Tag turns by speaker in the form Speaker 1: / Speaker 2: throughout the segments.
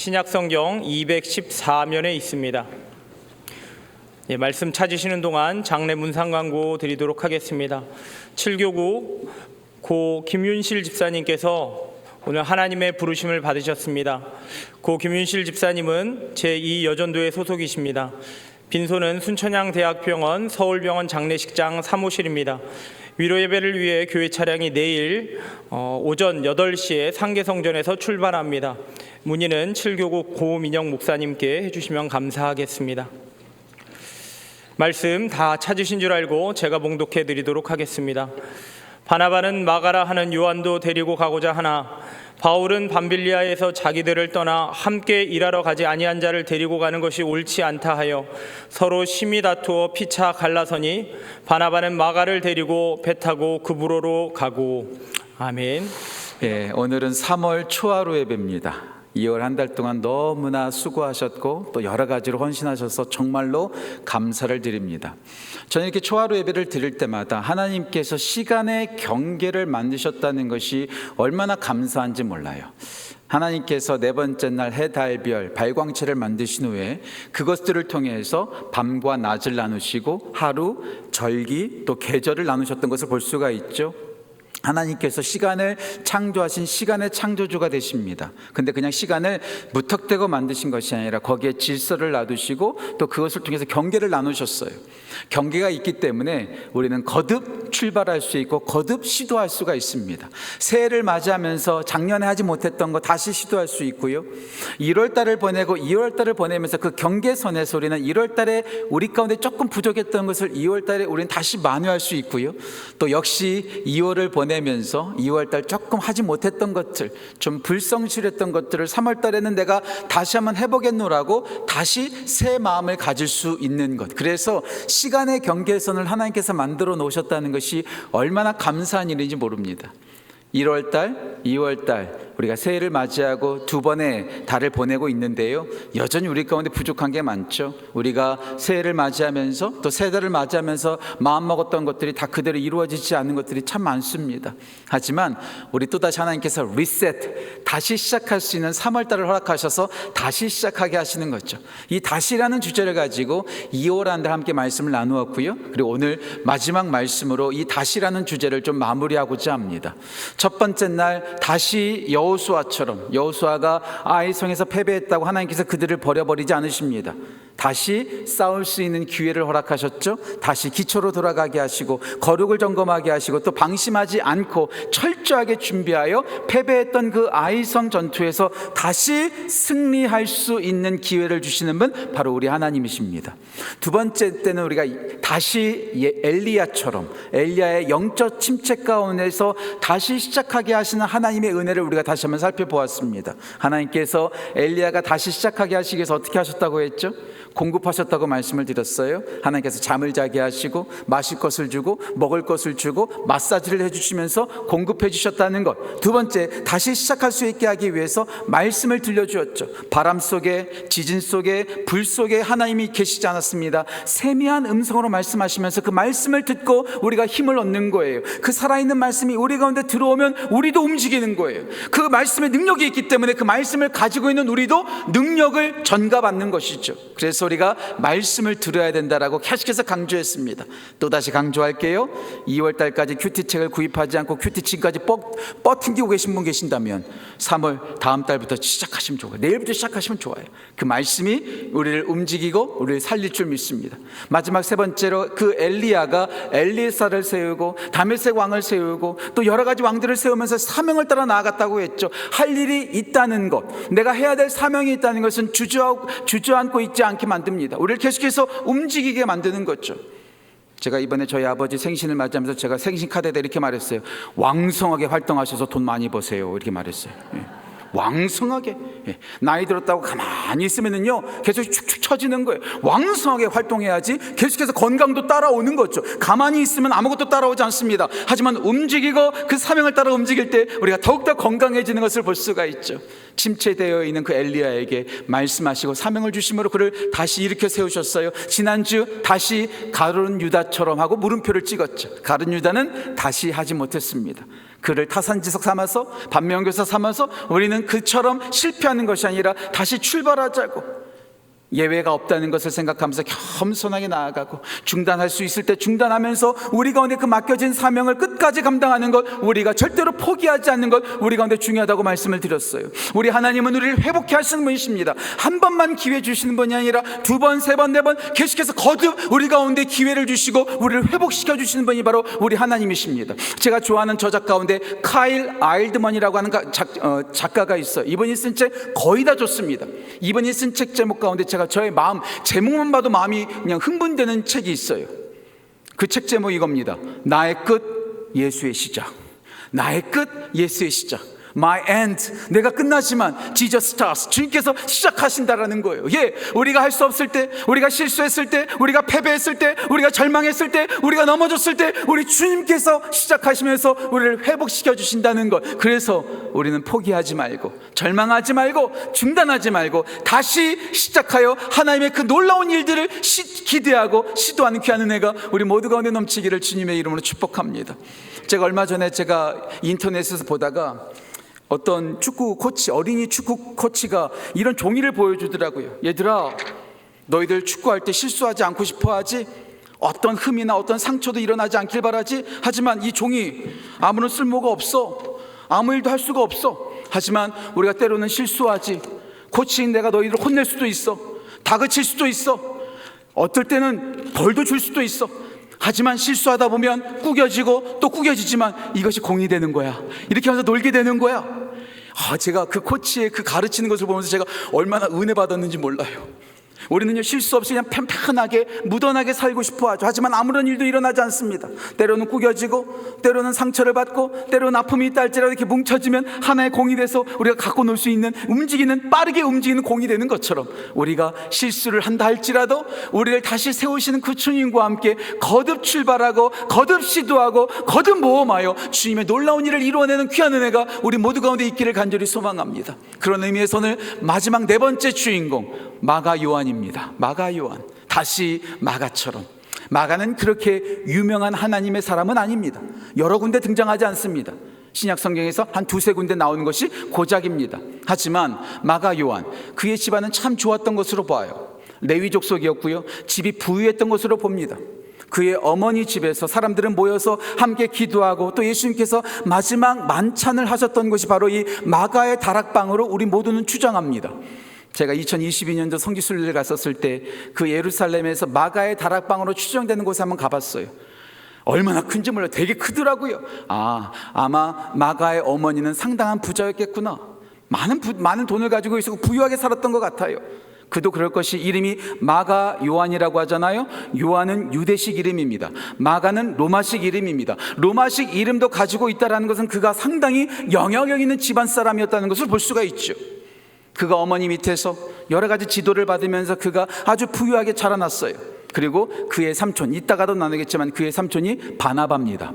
Speaker 1: 신약성경 214면에 있습니다. 말씀 찾으시는 동안 장례 문상 광고 드리도록 하겠습니다. 7교구 고 김윤실 집사님께서 오늘 하나님의 부르심을 받으셨습니다. 고 김윤실 집사님은 제2여전도의 소속이십니다. 빈소는 순천향대학병원 서울병원 장례식장 사무실입니다. 위로 예배를 위해 교회 차량이 내일 오전 8시에 상계성전에서 출발합니다. 문의는 7교구 고민영 목사님께 해주시면 감사하겠습니다. 말씀 다 찾으신 줄 알고 제가 봉독해 드리도록 하겠습니다. 바나바는 마가라 하는 요한도 데리고 가고자 하나 바울은 밤빌리아에서 자기들을 떠나 함께 일하러 가지 아니한 자를 데리고 가는 것이 옳지 않다 하여 서로 심히 다투어 피차 갈라서니 바나바는 마가를 데리고 배 타고 그브로로 가고. 아멘.
Speaker 2: 오늘은 3월 초하루 예배입니다. 2월 한 달 동안 너무나 수고하셨고 또 여러 가지로 헌신하셔서 정말로 감사를 드립니다. 저는 이렇게 초하루 예배를 드릴 때마다 하나님께서 시간의 경계를 만드셨다는 것이 얼마나 감사한지 몰라요. 하나님께서 네 번째 날 해, 달, 별, 발광체를 만드신 후에 그것들을 통해서 밤과 낮을 나누시고 하루, 절기, 또 계절을 나누셨던 것을 볼 수가 있죠. 하나님께서 시간을 창조하신 시간의 창조주가 되십니다. 근데 그냥 시간을 무턱대고 만드신 것이 아니라 거기에 질서를 놔두시고 또 그것을 통해서 경계를 나누셨어요. 경계가 있기 때문에 우리는 거듭 출발할 수 있고 거듭 시도할 수가 있습니다. 새해를 맞이하면서 작년에 하지 못했던 거 다시 시도할 수 있고요. 1월달을 보내고 2월달을 보내면서 그 경계선에서 우리는 1월달에 우리 가운데 조금 부족했던 것을 2월달에 우리는 다시 만회할 수 있고요. 또 역시 2월을 보내면서 2월달 조금 하지 못했던 것들, 좀 불성실했던 것들을 3월달에는 내가 다시 한번 해보겠노라고 다시 새 마음을 가질 수 있는 것. 그래서 시간의 경계선을 하나님께서 만들어 놓으셨다는 것이 얼마나 감사한 일인지 모릅니다. 1월달, 2월달 우리가 새해를 맞이하고 두 번의 달을 보내고 있는데요, 여전히 우리 가운데 부족한 게 많죠. 우리가 새해를 맞이하면서 또 새 달을 맞이하면서 마음먹었던 것들이 다 그대로 이루어지지 않는 것들이 참 많습니다. 하지만 우리 또다시 하나님께서 리셋, 다시 시작할 수 있는 3월달을 허락하셔서 다시 시작하게 하시는 거죠. 이 다시라는 주제를 가지고 2월 한 달 함께 말씀을 나누었고요, 그리고 오늘 마지막 말씀으로 이 다시라는 주제를 좀 마무리하고자 합니다. 첫 번째 날 다시 여호수아가 아이성에서 패배했다고 하나님께서 그들을 버려버리지 않으십니다. 다시 싸울 수 있는 기회를 허락하셨죠. 다시 기초로 돌아가게 하시고 거룩을 점검하게 하시고 또 방심하지 않고 철저하게 준비하여 패배했던 그 아이성 전투에서 다시 승리할 수 있는 기회를 주시는 분, 바로 우리 하나님이십니다. 두 번째 때는 우리가 다시 엘리야의 영적 침체 가운데서 다시 시작하게 하시는 하나님의 은혜를 우리가 다시 한번 살펴보았습니다. 하나님께서 엘리야가 다시 시작하게 하시기 위해서 어떻게 하셨다고 했죠? 공급하셨다고 말씀을 드렸어요. 하나님께서 잠을 자게 하시고 마실 것을 주고 먹을 것을 주고 마사지를 해주시면서 공급해 주셨다는 것. 두 번째, 다시 시작할 수 있게 하기 위해서 말씀을 들려주었죠. 바람 속에, 지진 속에, 불 속에 하나님이 계시지 않았습니다. 세미한 음성으로 말씀하시면서 그 말씀을 듣고 우리가 힘을 얻는 거예요. 그 살아있는 말씀이 우리 가운데 들어오면 우리도 움직이는 거예요. 그 말씀에 능력이 있기 때문에 그 말씀을 가지고 있는 우리도 능력을 전가받는 것이죠. 그래서 우리가 말씀을 들어야 된다라고 계속해서 강조했습니다. 또다시 강조할게요. 2월달까지 큐티책을 구입하지 않고 큐티책까지 뻗팅기고 계신 분 계신다면 3월 다음 달부터 시작하시면 좋아요. 내일부터 시작하시면 좋아요. 그 말씀이 우리를 움직이고 우리를 살릴 줄 믿습니다. 마지막 세 번째로, 그 엘리야가 엘리사를 세우고 다메섹 왕을 세우고 또 여러 가지 왕들을 세우면서 사명을 따라 나아갔다고 했죠. 할 일이 있다는 것, 내가 해야 될 사명이 있다는 것은 주저앉고 있지 않게 만듭니다. 우리를 계속해서 움직이게 만드는 거죠. 제가 이번에 저희 아버지 생신을 맞이하면서 제가 생신 카드에다 이렇게 말했어요. 왕성하게 활동하셔서 돈 많이 버세요, 이렇게 말했어요. 왕성하게. 나이 들었다고 가만히 있으면요 계속 축축 처지는 거예요. 왕성하게 활동해야지 계속해서 건강도 따라오는 거죠. 가만히 있으면 아무것도 따라오지 않습니다. 하지만 움직이고 그 사명을 따라 움직일 때 우리가 더욱더 건강해지는 것을 볼 수가 있죠. 침체되어 있는 그 엘리야에게 말씀하시고 사명을 주심으로 그를 다시 일으켜 세우셨어요. 지난주 다시 가룟 유다처럼 하고 물음표를 찍었죠. 가룟 유다는 다시 하지 못했습니다. 그를 타산지석 삼아서 반면교사 삼아서 우리는 그처럼 실패하는 것이 아니라 다시 출발하자고, 예외가 없다는 것을 생각하면서 겸손하게 나아가고, 중단할 수 있을 때 중단하면서 우리 가운데 그 맡겨진 사명을 끝까지 감당하는 것, 우리가 절대로 포기하지 않는 것, 우리 가운데 중요하다고 말씀을 드렸어요. 우리 하나님은 우리를 회복케 하시는 분이십니다. 한 번만 기회 주시는 분이 아니라 두 번, 세 번, 네 번 계속해서 거듭 우리 가운데 기회를 주시고 우리를 회복시켜 주시는 분이 바로 우리 하나님이십니다. 제가 좋아하는 저작 가운데 카일 아일드먼이라고 하는 작가가 있어요. 이분이 쓴 책 거의 다 좋습니다. 이분이 쓴 책 제목 가운데 제가 저의 마음, 제목만 봐도 마음이 그냥 흥분되는 책이 있어요. 그 책 제목이 이겁니다. 나의 끝, 예수의 시작. 나의 끝, 예수의 시작. My end, 내가 끝나지만 Jesus starts, 주님께서 시작하신다라는 거예요. 예, 우리가 할 수 없을 때, 우리가 실수했을 때, 우리가 패배했을 때, 우리가 절망했을 때, 우리가 넘어졌을 때, 우리 주님께서 시작하시면서 우리를 회복시켜 주신다는 것. 그래서 우리는 포기하지 말고, 절망하지 말고, 중단하지 말고 다시 시작하여 하나님의 그 놀라운 일들을 기대하고 시도하는 귀한 은혜가 우리 모두 가운데 넘치기를 주님의 이름으로 축복합니다. 제가 얼마 전에 인터넷에서 보다가 어떤 축구 코치, 어린이 축구 코치가 이런 종이를 보여주더라고요. 얘들아, 너희들 축구할 때 실수하지 않고 싶어 하지? 어떤 흠이나 어떤 상처도 일어나지 않길 바라지? 하지만 이 종이 아무런 쓸모가 없어. 아무 일도 할 수가 없어. 하지만 우리가 때로는 실수하지. 코치인 내가 너희들을 혼낼 수도 있어. 다그칠 수도 있어. 어떨 때는 벌도 줄 수도 있어. 하지만 실수하다 보면 구겨지고 또 구겨지지만 이것이 공이 되는 거야. 이렇게 하면서 놀게 되는 거야. 제가 그 코치의 그 가르치는 것을 보면서 제가 얼마나 은혜 받았는지 몰라요. 우리는요, 실수 없이 그냥 편편하게 무던하게 살고 싶어 하죠. 하지만 아무런 일도 일어나지 않습니다. 때로는 구겨지고, 때로는 상처를 받고, 때로는 아픔이 있다 할지라도 이렇게 뭉쳐지면 하나의 공이 돼서 우리가 갖고 놀 수 있는, 빠르게 움직이는 공이 되는 것처럼, 우리가 실수를 한다 할지라도 우리를 다시 세우시는 그 주님과 함께 거듭 출발하고, 거듭 시도하고, 거듭 모험하여 주님의 놀라운 일을 이루어내는 귀한 은혜가 우리 모두 가운데 있기를 간절히 소망합니다. 그런 의미에서 오늘 마지막 네 번째 주인공, 마가 요한입니다. 마가 요한, 다시 마가처럼. 마가는 그렇게 유명한 하나님의 사람은 아닙니다. 여러 군데 등장하지 않습니다. 신약 성경에서 한 두세 군데 나오는 것이 고작입니다. 하지만 마가 요한, 그의 집안은 참 좋았던 것으로 봐요. 레위 족속이었고요, 집이 부유했던 것으로 봅니다. 그의 어머니 집에서 사람들은 모여서 함께 기도하고, 또 예수님께서 마지막 만찬을 하셨던 것이 바로 이 마가의 다락방으로 우리 모두는 추정합니다. 제가 2022년도 성지순례를 갔었을 때 그 예루살렘에서 마가의 다락방으로 추정되는 곳에 한번 가봤어요. 얼마나 큰지 몰라요. 되게 크더라고요. 아마 마가의 어머니는 상당한 부자였겠구나. 많은 돈을 가지고 있었고 부유하게 살았던 것 같아요. 그도 그럴 것이, 이름이 마가 요한이라고 하잖아요. 요한은 유대식 이름입니다. 마가는 로마식 이름입니다. 로마식 이름도 가지고 있다는 것은 그가 상당히 영향력 있는 집안 사람이었다는 것을 볼 수가 있죠. 그가 어머니 밑에서 여러 가지 지도를 받으면서 그가 아주 부유하게 자라났어요. 그리고 그의 삼촌, 이따가도 나누겠지만 그의 삼촌이 바나바입니다.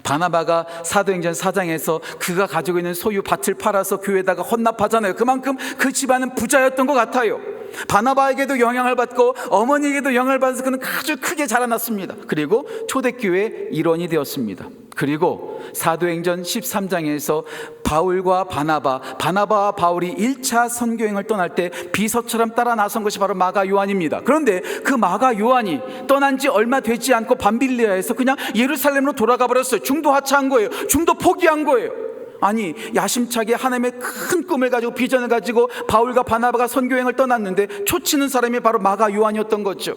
Speaker 2: 바나바가 사도행전 4장에서 그가 가지고 있는 소유 밭을 팔아서 교회에다가 헌납하잖아요. 그만큼 그 집안은 부자였던 것 같아요. 바나바에게도 영향을 받고 어머니에게도 영향을 받아서 그는 아주 크게 자라났습니다. 그리고 초대교회의 일원이 되었습니다. 그리고 사도행전 13장에서 바울과 바나바와 바울이 1차 선교행을 떠날 때 비서처럼 따라 나선 것이 바로 마가 요한입니다. 그런데 그 마가 요한이 떠난 지 얼마 되지 않고 밤빌리아에서 그냥 예루살렘으로 돌아가 버렸어요. 중도 하차한 거예요. 중도 포기한 거예요. 아니, 야심차게 하나님의 큰 꿈을 가지고, 비전을 가지고 바울과 바나바가 선교행을 떠났는데 초치는 사람이 바로 마가 요한이었던 거죠.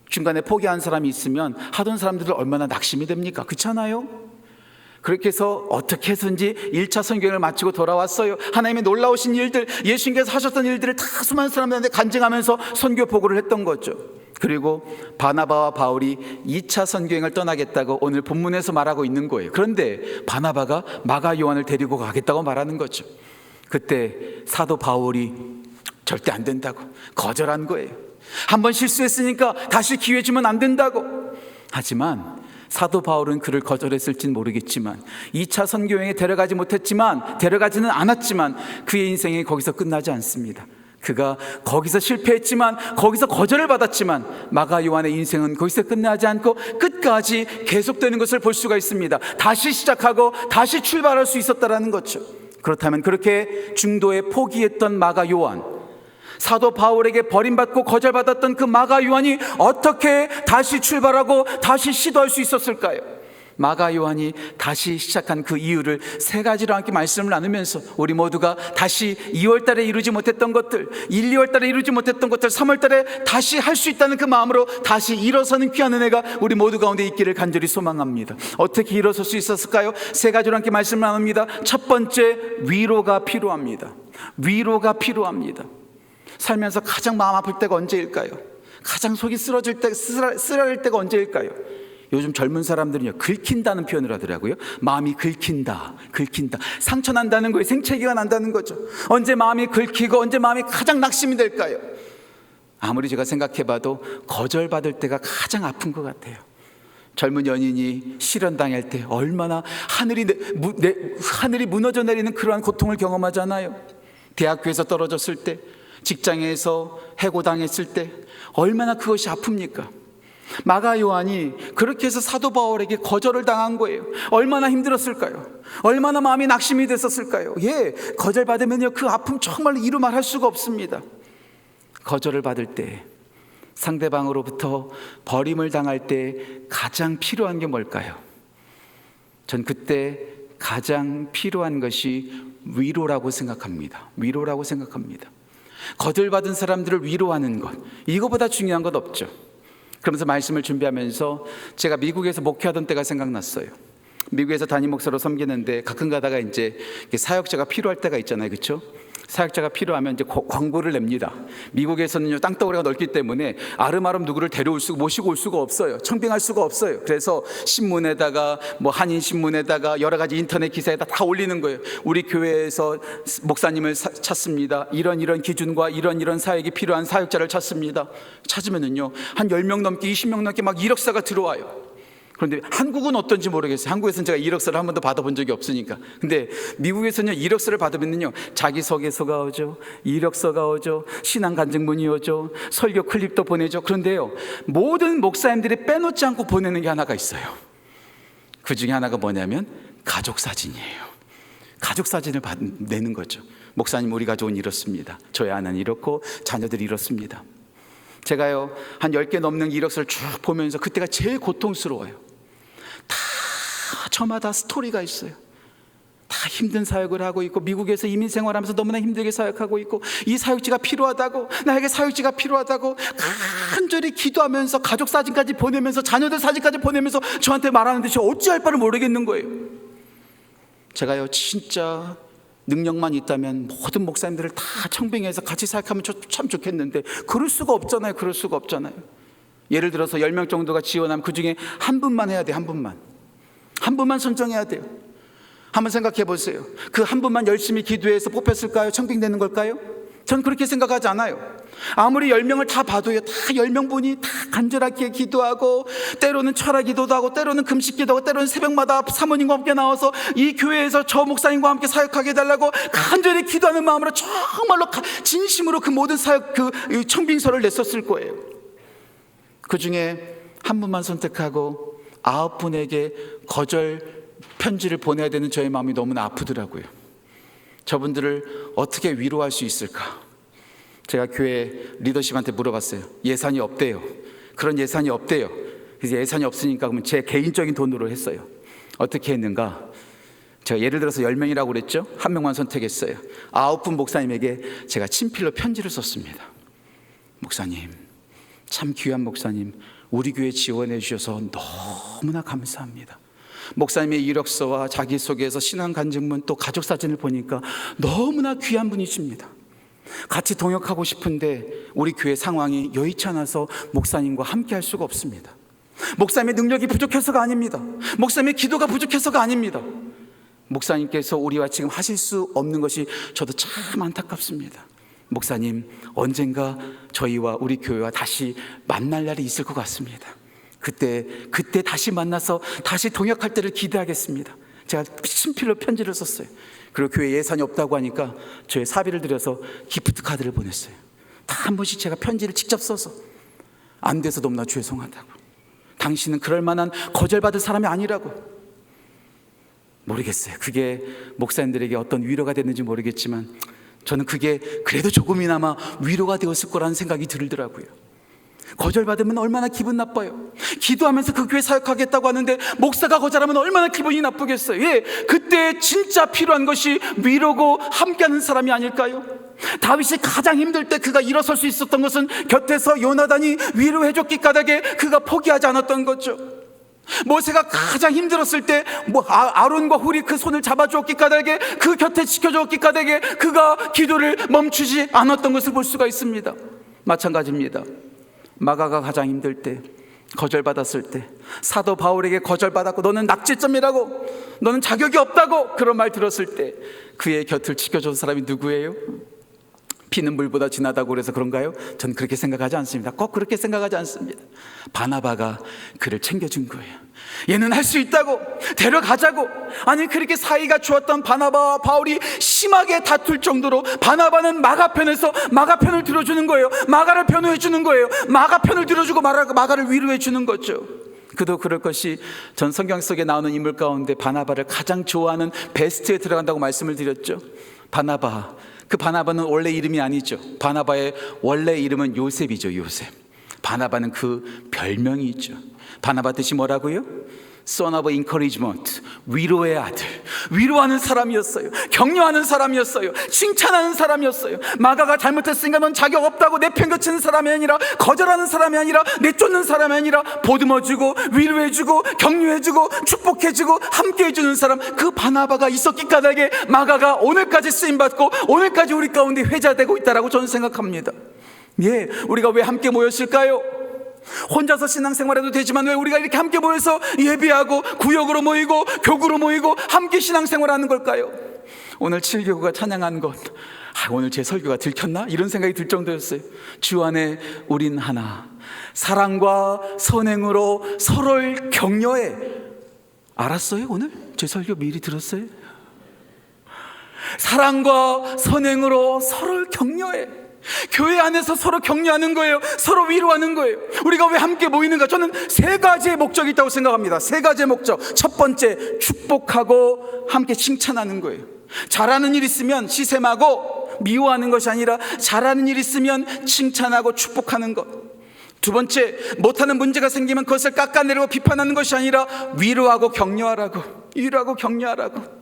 Speaker 2: 중간에 포기한 사람이 있으면 하던 사람들은 얼마나 낙심이 됩니까? 그렇잖아요? 그렇게 해서 어떻게 해서든지 1차 선교행을 마치고 돌아왔어요. 하나님의 놀라우신 일들, 예수님께서 하셨던 일들을 다 수많은 사람들한테 간증하면서 선교 보고를 했던 거죠. 그리고 바나바와 바울이 2차 선교행을 떠나겠다고 오늘 본문에서 말하고 있는 거예요. 그런데 바나바가 마가 요한을 데리고 가겠다고 말하는 거죠. 그때 사도 바울이 절대 안 된다고 거절한 거예요. 한번 실수했으니까 다시 기회 주면 안 된다고. 하지만 사도 바울은 그를 거절했을지는 모르겠지만 2차 선교행에 데려가지는 않았지만 그의 인생이 거기서 끝나지 않습니다. 그가 거기서 실패했지만, 거기서 거절을 받았지만 마가 요한의 인생은 거기서 끝나지 않고 끝까지 계속되는 것을 볼 수가 있습니다. 다시 시작하고 다시 출발할 수 있었다라는 거죠. 그렇다면 그렇게 중도에 포기했던 마가 요한, 사도 바울에게 버림받고 거절받았던 그 마가 요한이 어떻게 다시 출발하고 다시 시도할 수 있었을까요? 마가 요한이 다시 시작한 그 이유를 세 가지로 함께 말씀을 나누면서 우리 모두가 다시 2월 달에 이루지 못했던 것들, 1, 2월 달에 이루지 못했던 것들 3월 달에 다시 할 수 있다는 그 마음으로 다시 일어서는 귀한 은혜가 우리 모두 가운데 있기를 간절히 소망합니다. 어떻게 일어설 수 있었을까요? 세 가지로 함께 말씀을 나눕니다. 첫 번째, 위로가 필요합니다. 위로가 필요합니다. 살면서 가장 마음 아플 때가 언제일까요? 가장 속이 쓰라릴 때가 언제일까요? 요즘 젊은 사람들은요, 긁힌다는 표현을 하더라고요. 마음이 긁힌다. 상처 난다는 거예요. 생채기가 난다는 거죠. 언제 마음이 긁히고 언제 마음이 가장 낙심이 될까요? 아무리 제가 생각해봐도 거절받을 때가 가장 아픈 것 같아요. 젊은 연인이 실현당할 때 얼마나 하늘이 무너져 내리는 그러한 고통을 경험하잖아요. 대학교에서 떨어졌을 때, 직장에서 해고당했을 때 얼마나 그것이 아픕니까? 마가 요한이 그렇게 해서 사도 바울에게 거절을 당한 거예요. 얼마나 힘들었을까요? 얼마나 마음이 낙심이 됐었을까요? 거절받으면요, 그 아픔 정말 이루 말할 수가 없습니다. 거절을 받을 때, 상대방으로부터 버림을 당할 때 가장 필요한 게 뭘까요? 전 그때 가장 필요한 것이 위로라고 생각합니다. 거절받은 사람들을 위로하는 것, 이거보다 중요한 것 없죠. 그러면서 말씀을 준비하면서 제가 미국에서 목회하던 때가 생각났어요. 미국에서 담임 목사로 섬기는데 가끔 가다가 이제 사역자가 필요할 때가 있잖아요, 그렇죠? 사역자가 필요하면 이제 광고를 냅니다. 미국에서는요, 땅덩어리가 넓기 때문에 아름아름 누구를 모시고 올 수가 없어요. 청빙할 수가 없어요. 그래서 신문에다가 한인신문에다가 여러 가지 인터넷 기사에다 다 올리는 거예요. 우리 교회에서 목사님을 찾습니다. 이런 기준과 이런 사역이 필요한 사역자를 찾습니다. 찾으면은요, 한 10명 넘게 20명 넘게 막 이력서가 들어와요. 그런데 한국은 어떤지 모르겠어요. 한국에서는 제가 이력서를 한 번도 받아본 적이 없으니까. 근데 미국에서는 이력서를 받으면요, 자기소개서가 오죠, 이력서가 오죠, 신앙 간증문이 오죠, 설교 클립도 보내죠. 그런데요, 모든 목사님들이 빼놓지 않고 보내는 게 하나가 있어요. 그 중에 하나가 뭐냐면 가족 사진이에요. 가족 사진을 내는 거죠. 목사님, 우리 가족은 이렇습니다. 저희 아내는 이렇고 자녀들이 이렇습니다. 제가요, 한 10개 넘는 이력서를 쭉 보면서 그때가 제일 고통스러워요. 다 저마다 스토리가 있어요. 다 힘든 사역을 하고 있고, 미국에서 이민 생활하면서 너무나 힘들게 사역하고 있고, 이 사역지가 필요하다고, 나에게 사역지가 필요하다고 간절히 기도하면서 가족 사진까지 보내면서 자녀들 사진까지 보내면서 저한테 말하는데 저 어찌할 바를 모르겠는 거예요. 제가요, 진짜 능력만 있다면 모든 목사님들을 다 청빙해서 같이 사역하면 참 좋겠는데 그럴 수가 없잖아요. 예를 들어서 10명 정도가 지원하면 그 중에 한 분만 해야 돼요. 한 분만 선정해야 돼요. 한번 생각해 보세요. 그 한 분만 열심히 기도해서 뽑혔을까요? 청빙되는 걸까요? 전 그렇게 생각하지 않아요. 아무리 10명을 다 봐도요, 다 10명분이 다 간절하게 기도하고, 때로는 철학 기도도 하고, 때로는 금식 기도하고, 때로는 새벽마다 사모님과 함께 나와서 이 교회에서 저 목사님과 함께 사역하게 해달라고 간절히 기도하는 마음으로 정말로 진심으로 그 모든 사역 청빙서를 냈었을 거예요. 그 중에 한 분만 선택하고 9분에게 거절 편지를 보내야 되는 저의 마음이 너무나 아프더라고요. 저분들을 어떻게 위로할 수 있을까? 제가 교회 리더십한테 물어봤어요. 예산이 없대요. 그런 예산이 없대요. 그래서 예산이 없으니까 그러면 제 개인적인 돈으로 했어요. 어떻게 했는가? 제가 예를 들어서 10명이라고 그랬죠? 한 명만 선택했어요. 9분 목사님에게 제가 친필로 편지를 썼습니다. 목사님, 참 귀한 목사님, 우리 교회 지원해 주셔서 너무나 감사합니다. 목사님의 이력서와 자기소개서, 신앙 간증문, 또 가족 사진을 보니까 너무나 귀한 분이십니다. 같이 동역하고 싶은데 우리 교회 상황이 여의치 않아서 목사님과 함께 할 수가 없습니다. 목사님의 능력이 부족해서가 아닙니다. 목사님의 기도가 부족해서가 아닙니다. 목사님께서 우리와 지금 하실 수 없는 것이 저도 참 안타깝습니다. 목사님, 언젠가 저희와 우리 교회와 다시 만날 날이 있을 것 같습니다. 그때 다시 만나서 다시 동역할 때를 기대하겠습니다. 제가 친필로 편지를 썼어요. 그리고 교회 예산이 없다고 하니까 저의 사비를 들여서 기프트 카드를 보냈어요. 다 한 번씩 제가 편지를 직접 써서 안 돼서 너무나 죄송하다고, 당신은 그럴 만한 거절받을 사람이 아니라고. 모르겠어요. 그게 목사님들에게 어떤 위로가 됐는지 모르겠지만 저는 그게 그래도 조금이나마 위로가 되었을 거라는 생각이 들더라고요. 거절받으면 얼마나 기분 나빠요. 기도하면서 그 교회 사역하겠다고 하는데 목사가 거절하면 얼마나 기분이 나쁘겠어요. 예, 그때 진짜 필요한 것이 위로고 함께하는 사람이 아닐까요? 다윗이 가장 힘들 때 그가 일어설 수 있었던 것은 곁에서 요나단이 위로해줬기 까닭에 그가 포기하지 않았던 거죠. 모세가 가장 힘들었을 때 아론과 훌이 그 손을 잡아주었기 까닭에 그 곁에 지켜주었기 까닭에 그가 기도를 멈추지 않았던 것을 볼 수가 있습니다. 마찬가지입니다. 마가가 가장 힘들 때, 거절받았을 때, 사도 바울에게 거절받았고 너는 낙제점이라고, 너는 자격이 없다고 그런 말 들었을 때 그의 곁을 지켜준 사람이 누구예요? 피는 물보다 진하다고 그래서 그런가요? 전 그렇게 생각하지 않습니다. 꼭 그렇게 생각하지 않습니다. 바나바가 그를 챙겨준 거예요. 얘는 할 수 있다고, 데려가자고. 아니, 그렇게 사이가 좋았던 바나바와 바울이 심하게 다툴 정도로 바나바는 마가 편에서 마가 편을 들어주는 거예요. 마가를 변호해 주는 거예요. 마가 편을 들어주고 마가를 위로해 주는 거죠. 그도 그럴 것이, 전 성경 속에 나오는 인물 가운데 바나바를 가장 좋아하는 베스트에 들어간다고 말씀을 드렸죠. 바나바, 그 바나바는 원래 이름이 아니죠. 바나바의 원래 이름은 요셉이죠. 요셉. 바나바는 그 별명이 있죠. 바나바 뜻이 뭐라고요? Son of encouragement, 위로의 아들. 위로하는 사람이었어요. 격려하는 사람이었어요. 칭찬하는 사람이었어요. 마가가 잘못했으니까 넌 자격 없다고 내팽개치는 사람이 아니라, 거절하는 사람이 아니라, 내쫓는 사람이 아니라 보듬어주고 위로해주고 격려해주고 축복해주고 함께해주는 사람, 그 바나바가 있었기 까닭에 마가가 오늘까지 쓰임받고 오늘까지 우리 가운데 회자되고 있다라고 저는 생각합니다. 예, 우리가 왜 함께 모였을까요? 혼자서 신앙생활해도 되지만 왜 우리가 이렇게 함께 모여서 예배하고 구역으로 모이고 교구로 모이고 함께 신앙생활하는 걸까요? 오늘 7교구가 찬양한 것, 오늘 제 설교가 들켰나? 이런 생각이 들 정도였어요. 주 안에 우린 하나, 사랑과 선행으로 서로를 격려해. 알았어요? 오늘 제 설교 미리 들었어요? 사랑과 선행으로 서로를 격려해. 교회 안에서 서로 격려하는 거예요. 서로 위로하는 거예요. 우리가 왜 함께 모이는가? 저는 세 가지의 목적이 있다고 생각합니다. 세 가지의 목적. 첫 번째, 축복하고 함께 칭찬하는 거예요. 잘하는 일 있으면 시샘하고 미워하는 것이 아니라 잘하는 일 있으면 칭찬하고 축복하는 것. 두 번째, 못하는 문제가 생기면 그것을 깎아내리고 비판하는 것이 아니라 위로하고 격려하라고, 위로하고 격려하라고.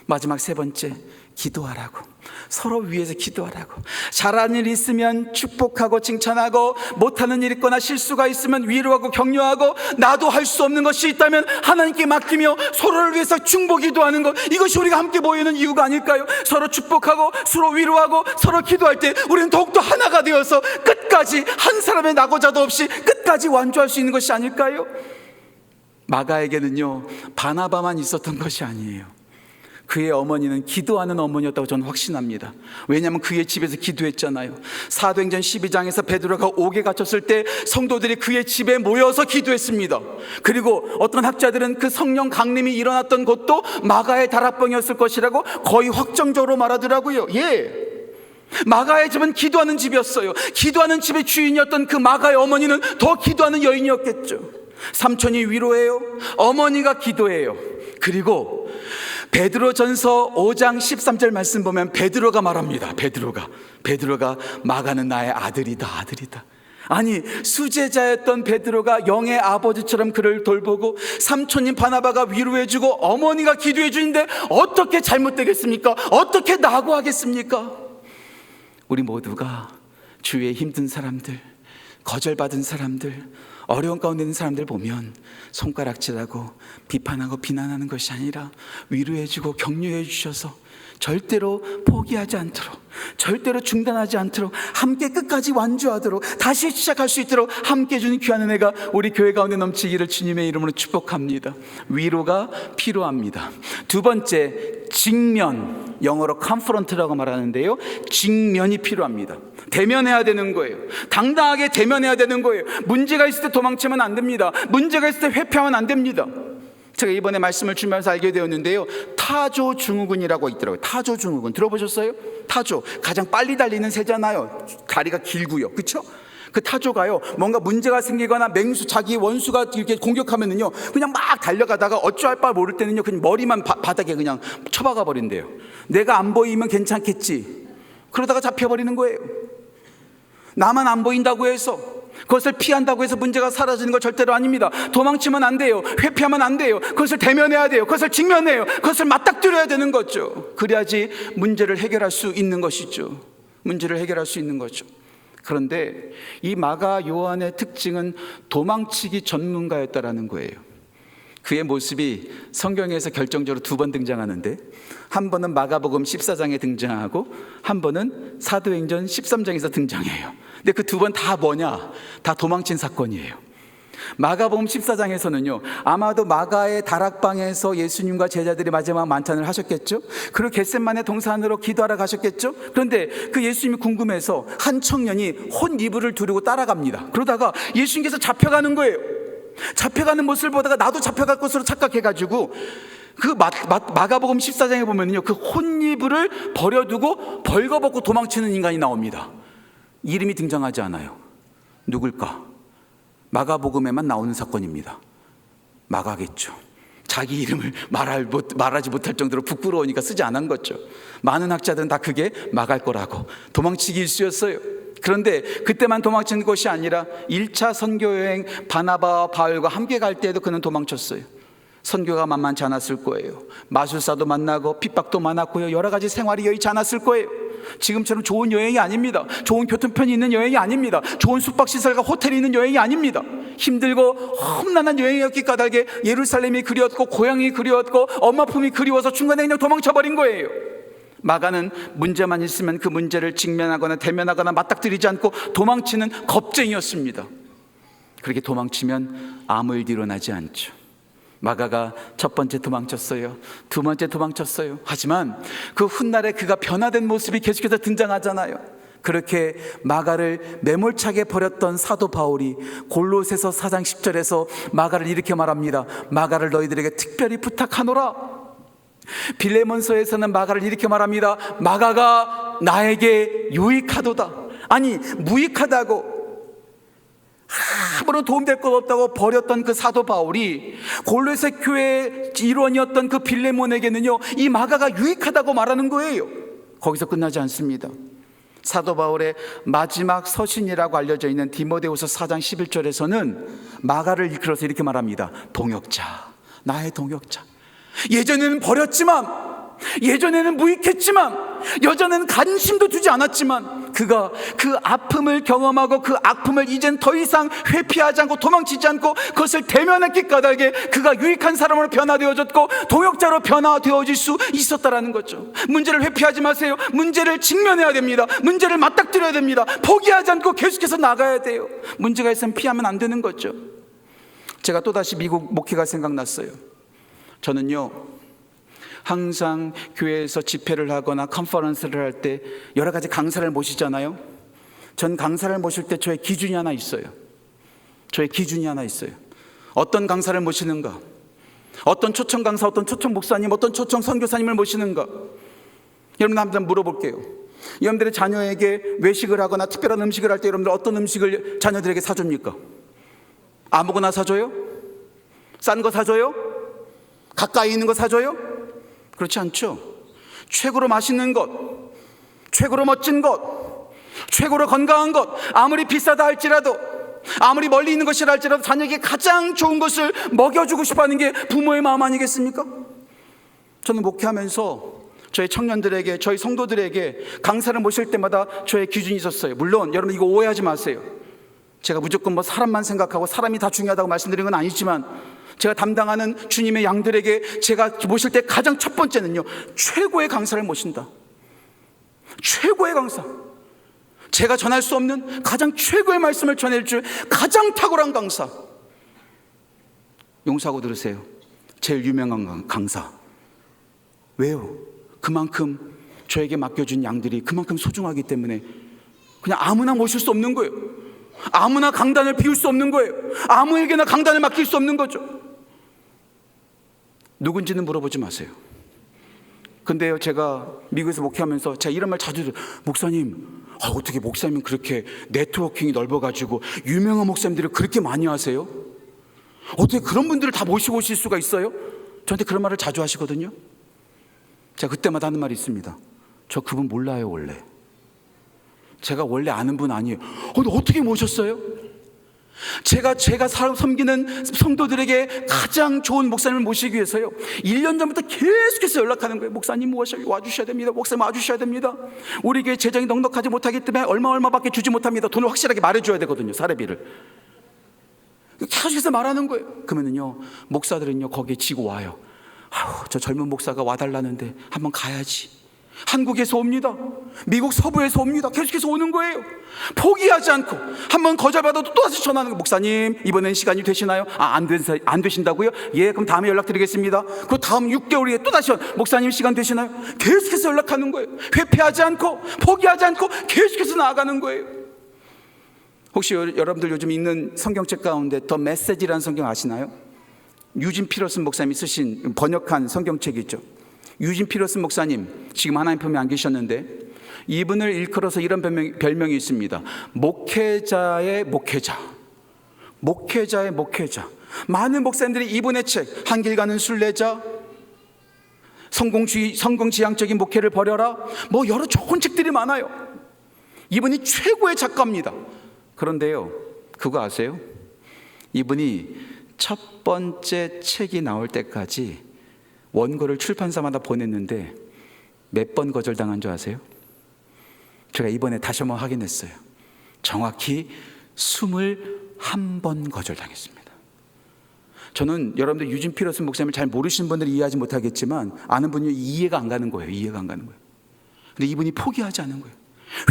Speaker 2: 마지막 세 번째, 기도하라고. 서로 위해서 기도하라고. 잘하는 일 있으면 축복하고 칭찬하고, 못하는 일 있거나 실수가 있으면 위로하고 격려하고, 나도 할 수 없는 것이 있다면 하나님께 맡기며 서로를 위해서 중보 기도하는 것, 이것이 우리가 함께 모이는 이유가 아닐까요? 서로 축복하고 서로 위로하고 서로 기도할 때 우리는 더욱더 하나가 되어서 끝까지 한 사람의 낙오자도 없이 끝까지 완주할 수 있는 것이 아닐까요? 마가에게는요, 바나바만 있었던 것이 아니에요. 그의 어머니는 기도하는 어머니였다고 저는 확신합니다. 왜냐하면 그의 집에서 기도했잖아요. 사도행전 12장에서 베드로가 옥에 갇혔을 때 성도들이 그의 집에 모여서 기도했습니다. 그리고 어떤 학자들은 그 성령 강림이 일어났던 곳도 마가의 다락방이었을 것이라고 거의 확정적으로 말하더라고요. 예, 마가의 집은 기도하는 집이었어요. 기도하는 집의 주인이었던 그 마가의 어머니는 더 기도하는 여인이었겠죠. 삼촌이 위로해요, 어머니가 기도해요. 그리고 베드로전서 5장 13절 말씀 보면 베드로가 말합니다. 베드로가 마가는 나의 아들이다. 아니, 수제자였던 베드로가 영의 아버지처럼 그를 돌보고 삼촌인 바나바가 위로해주고 어머니가 기도해주는데 어떻게 잘못되겠습니까? 어떻게 낙오하겠습니까? 우리 모두가 주위에 힘든 사람들, 거절받은 사람들, 어려운 가운데 있는 사람들 보면 손가락질하고 비판하고 비난하는 것이 아니라 위로해주고 격려해 주셔서 절대로 포기하지 않도록, 절대로 중단하지 않도록, 함께 끝까지 완주하도록, 다시 시작할 수 있도록 함께 해주는 귀한 은혜가 우리 교회 가운데 넘치기를 주님의 이름으로 축복합니다. 위로가 필요합니다. 두 번째, 직면, 영어로 confront라고 말하는데요, 직면이 필요합니다. 대면해야 되는 거예요. 당당하게 대면해야 되는 거예요. 문제가 있을 때 도망치면 안 됩니다. 문제가 있을 때 회피하면 안 됩니다.
Speaker 3: 제가 이번에 말씀을 주면서 알게 되었는데요, 타조 증후군이라고 있더라고요. 타조 증후군 들어보셨어요? 타조, 가장 빨리 달리는 새잖아요. 다리가 길고요, 그렇죠? 그 타조가요, 뭔가 문제가 생기거나 자기 원수가 이렇게 공격하면은요, 그냥 막 달려가다가 어찌할 바 모를 때는요, 그냥 머리만 바닥에 그냥 쳐박아 버린대요. 내가 안 보이면 괜찮겠지. 그러다가 잡혀버리는 거예요. 나만 안 보인다고 해서, 그것을 피한다고 해서 문제가 사라지는 거 절대로 아닙니다. 도망치면 안 돼요. 회피하면 안 돼요. 그것을 대면해야 돼요. 그것을 직면해요. 그것을 맞닥뜨려야 되는 거죠. 그래야지 문제를 해결할 수 있는 것이죠. 문제를 해결할 수 있는 거죠. 그런데 이 마가 요한의 특징은 도망치기 전문가였다라는 거예요. 그의 모습이 성경에서 결정적으로 두 번 등장하는데, 한 번은 마가복음 14장에 등장하고 한 번은 사도행전 13장에서 등장해요. 근데 그 두 번 다 뭐냐? 다 도망친 사건이에요. 마가복음 14장에서는요, 아마도 마가의 다락방에서 예수님과 제자들이 마지막 만찬을 하셨겠죠. 그리고 겟셋마네 동산으로 기도하러 가셨겠죠. 그런데 그 예수님이 궁금해서 한 청년이 혼 이불을 두르고 따라갑니다. 그러다가 예수님께서 잡혀가는 거예요. 잡혀가는 모습을 보다가 나도 잡혀갈 것으로 착각해가지고, 그 마가복음 14장에 보면요, 그 혼이불을 버려두고 벌거벗고 도망치는 인간이 나옵니다. 이름이 등장하지 않아요. 누굴까? 마가복음에만 나오는 사건입니다. 마가겠죠. 자기 이름을 말하지 못할 정도로 부끄러우니까 쓰지 않은 거죠. 많은 학자들은 다 그게 마갈 거라고, 도망치기 일쑤였어요. 그런데 그때만 도망치는 것이 아니라 1차 선교여행 바나바와 바울과 함께 갈 때에도 그는 도망쳤어요. 선교가 만만치 않았을 거예요. 마술사도 만나고 핍박도 많았고요. 여러 가지 생활이 여의치 않았을 거예요. 지금처럼 좋은 여행이 아닙니다. 좋은 교통편이 있는 여행이 아닙니다. 좋은 숙박시설과 호텔이 있는 여행이 아닙니다. 힘들고 험난한 여행이었기 까닭에 예루살렘이 그리웠고 고향이 그리웠고 엄마 품이 그리워서 중간에 그냥 도망쳐버린 거예요. 마가는 문제만 있으면 그 문제를 직면하거나 대면하거나 맞닥뜨리지 않고 도망치는 겁쟁이였습니다. 그렇게 도망치면 아무 일도 일어나지 않죠. 마가가 첫 번째 도망쳤어요. 두 번째 도망쳤어요. 하지만 그 훗날에 그가 변화된 모습이 계속해서 등장하잖아요. 그렇게 마가를 매몰차게 버렸던 사도 바울이 골로새서 4장 10절에서 마가를 이렇게 말합니다. 마가를 너희들에게 특별히 부탁하노라. 빌레몬서에서는 마가를 이렇게 말합니다. 마가가 나에게 유익하도다. 아니, 무익하다고, 아무런 도움될 것 없다고 버렸던 그 사도 바울이 골로새 교회의 일원이었던 그 빌레몬에게는요, 이 마가가 유익하다고 말하는 거예요. 거기서 끝나지 않습니다. 사도 바울의 마지막 서신이라고 알려져 있는 디모데후서 4장 11절에서는 마가를 이끌어서 이렇게 말합니다. 동역자, 나의 동역자. 예전에는 버렸지만, 예전에는 무익했지만, 여전에는 관심도 두지 않았지만, 그가 그 아픔을 경험하고 그 아픔을 이젠 더 이상 회피하지 않고 도망치지 않고 그것을 대면했기 까닭에 그가 유익한 사람으로 변화되어졌고 동역자로 변화되어질 수 있었다라는 거죠. 문제를 회피하지 마세요. 문제를 직면해야 됩니다. 문제를 맞닥뜨려야 됩니다. 포기하지 않고 계속해서 나가야 돼요. 문제가 있으면 피하면 안 되는 거죠. 제가 또다시 미국 목회가 생각났어요. 저는요, 항상 교회에서 집회를 하거나 컨퍼런스를 할 때 여러 가지 강사를 모시잖아요. 전 강사를 모실 때 저의 기준이 하나 있어요. 저의 기준이 하나 있어요. 어떤 강사를 모시는가, 어떤 초청 강사, 어떤 초청 목사님, 어떤 초청 선교사님을 모시는가. 여러분, 한번 물어볼게요. 여러분들의 자녀에게 외식을 하거나 특별한 음식을 할 때 여러분들 어떤 음식을 자녀들에게 사줍니까? 아무거나 사줘요? 싼 거 사줘요? 가까이 있는 거 사줘요? 그렇지 않죠. 최고로 맛있는 것, 최고로 멋진 것, 최고로 건강한 것, 아무리 비싸다 할지라도, 아무리 멀리 있는 것이라 할지라도 자녀에게 가장 좋은 것을 먹여주고 싶어하는 게 부모의 마음 아니겠습니까? 저는 목회하면서 저희 청년들에게, 저희 성도들에게 강사를 모실 때마다 저의 기준이 있었어요. 물론 여러분 이거 오해하지 마세요. 제가 무조건 뭐 사람만 생각하고 사람이 다 중요하다고 말씀드리는 건 아니지만, 제가 담당하는 주님의 양들에게 제가 모실 때 가장 첫 번째는요, 최고의 강사를 모신다. 최고의 강사, 제가 전할 수 없는 가장 최고의 말씀을 전해줄 줄 가장 탁월한 강사. 용서하고 들으세요. 제일 유명한 강사. 왜요? 그만큼 저에게 맡겨준 양들이 그만큼 소중하기 때문에 그냥 아무나 모실 수 없는 거예요. 아무나 강단을 비울 수 없는 거예요. 아무에게나 강단을 맡길 수 없는 거죠. 누군지는 물어보지 마세요. 근데요, 제가 미국에서 목회하면서 제가 이런 말 자주 들어요. 목사님, 어떻게 목사님은 그렇게 네트워킹이 넓어가지고 유명한 목사님들이 그렇게 많이 하세요? 어떻게 그런 분들을 다 모시고 오실 수가 있어요? 저한테 그런 말을 자주 하시거든요. 제가 그때마다 하는 말이 있습니다. 저 그분 몰라요, 원래. 제가 원래 아는 분 아니에요. 근데 어떻게 모셨어요? 제가 섬기는 성도들에게 가장 좋은 목사님을 모시기 위해서요, 1년 전부터 계속해서 연락하는 거예요. 목사님 와주셔야 됩니다. 목사님 와주셔야 됩니다. 우리 교회 재정이 넉넉하지 못하기 때문에 얼마밖에 주지 못합니다. 돈을 확실하게 말해줘야 되거든요, 사례비를. 계속해서 말하는 거예요. 그러면은요, 목사들은요 거기에 지고 와요. 저 젊은 목사가 와달라는데 한번 가야지. 한국에서 옵니다. 미국 서부에서 옵니다. 계속해서 오는 거예요. 포기하지 않고 한번 거절받아도 또 다시 전화하는 거예요. 목사님, 이번엔 시간이 되시나요? 안 되신다고요? 예, 그럼 다음에 연락드리겠습니다. 그 다음 6개월 후에 또 다시 목사님 시간 되시나요? 계속해서 연락하는 거예요. 회피하지 않고 포기하지 않고 계속해서 나아가는 거예요. 혹시 여러분들 요즘 읽는 성경책 가운데 더 메시지라는 성경 아시나요? 유진 피러슨 목사님이 쓰신 번역한 성경책이죠. 유진 피러슨 목사님, 지금 하나님 품에 안 계셨는데 이분을 일컬어서 이런 별명이 있습니다. 목회자의 목회자. 목회자의 목회자. 많은 목사님들이 이분의 책, 한길 가는 순례자, 성공지향적인 목회를 버려라, 뭐 여러 좋은 책들이 많아요. 이분이 최고의 작가입니다. 그런데요, 그거 아세요? 이분이 첫 번째 책이 나올 때까지 원고를 출판사마다 보냈는데 몇 번 거절당한 줄 아세요? 제가 이번에 다시 한번 확인했어요. 정확히 21번 거절당했습니다. 저는 여러분들 유진 피러슨 목사님을 잘 모르시는 분들이 이해하지 못하겠지만 아는 분이 이해가 안 가는 거예요. 이해가 안 가는 거예요. 근데 이분이 포기하지 않은 거예요.